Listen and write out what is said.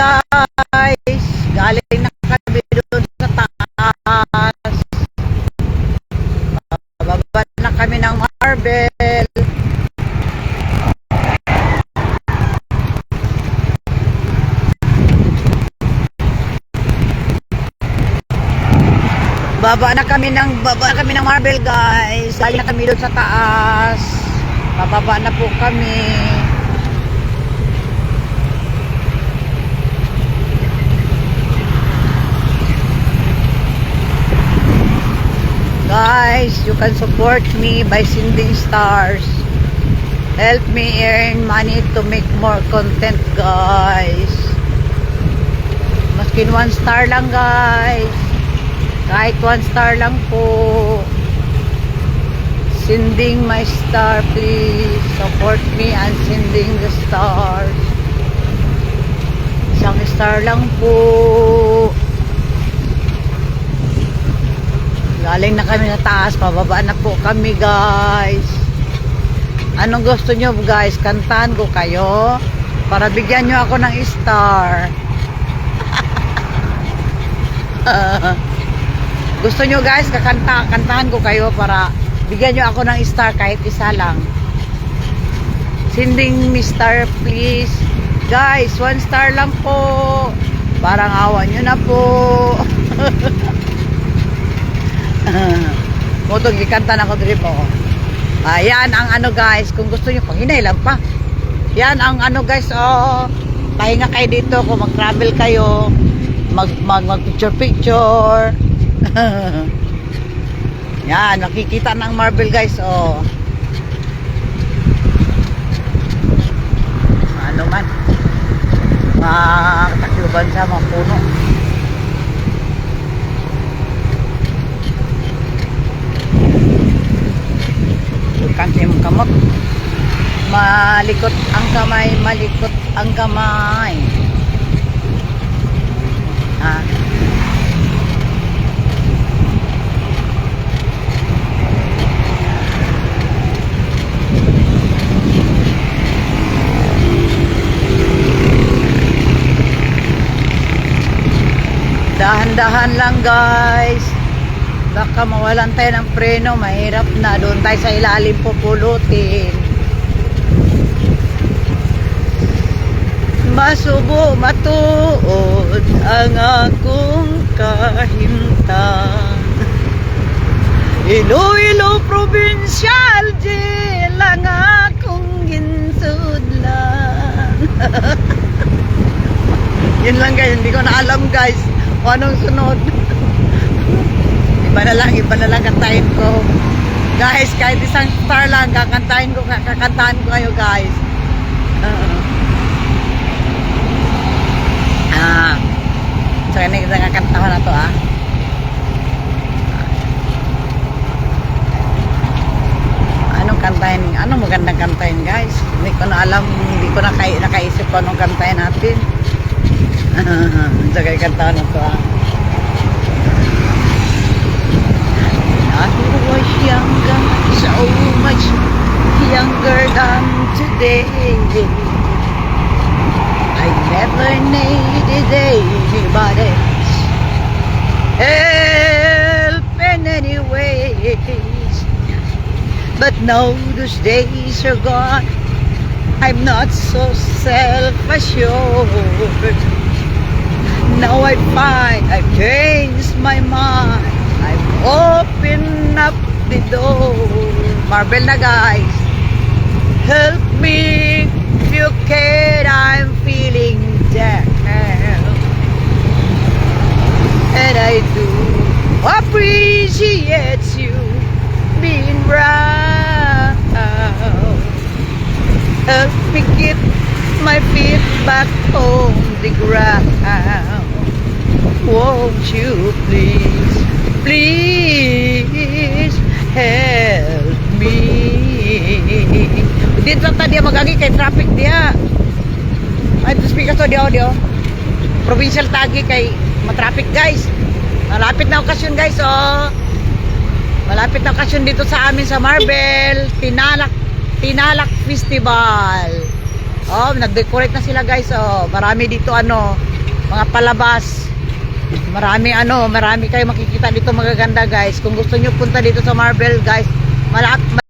guys, galing na kami doon sa taas. Bababa na kami ng marble. Baba na kami ng marble guys. Galing na kami doon sa taas. Bababa na po kami. Guys, you can support me by sending stars. Help me earn money to make more content guys. Maskin 1 star lang guys. Kahit 1 star lang po. Sending my star please. Support me and sending the stars. Isang star lang po. Galing na kami na taas. Pababa na po kami guys. Anong gusto nyo guys? Kantahan ko kayo para bigyan nyo ako ng star. Gusto nyo guys, kantahan ko kayo para bigyan nyo ako ng star kahit isa lang. Sending me star please. Guys, 1 star lang po. Parang awa nyo na po. Motong gikanta na ko diri po. Ayan ang ano guys, kung gusto nyo, panghinay lang pa. Yan ang ano guys, oh. Pahinga kayo dito kung mag-travel kayo. Mag-picture. Yan, nakikita ng marble guys, oh. Ano man, makatakluban sa mga puno. Kanti mong kamot. Malikot ang kamay, malikot ang kamay. Ah. Dahan-dahan lang guys. Baka mawalan tayo ng preno. Mahirap na. Doon tayo sa ilalim pupulutin. Masubo matuod ang akong kahimtang. Iloilo provincial jail ang akong ginsudlan. Yun lang guys. Hindi ko na alam guys kung anong sunod. Iba na lang kantahin ko. Guys, kahit isang star lang, kakantahin ko kayo guys. So, ganyan kita kakantahan na to Anong kantahin? Anong magandang kantahin guys? Hindi ko na alam, hindi ko na nakaisip ko anong kantahin natin. So, ganyan kantahan na to I was younger, so much younger than today. I never needed anybody's help in any ways. But now those days are gone. I'm not so self-assured. Now I find I've changed my mind. I've opened up the door. Marble na guys. Help me if you can. I'm feeling down. And I do appreciate you being right. Help me get my feet back on the ground. Won't you please? Please help me. Dito ta dia magagi kay traffic dia. Ay speaker to dia. Provincial tagi kay ma-traffic guys. Malapit na okasyon guys oh. Malapit na okasyon dito sa amin sa Marble, Tinalak Festival. Oh, nag-decorate na sila guys oh. Marami dito ano, mga palabas. Marami kayo makikita dito magaganda guys. Kung gusto nyo punta dito sa Marvel guys,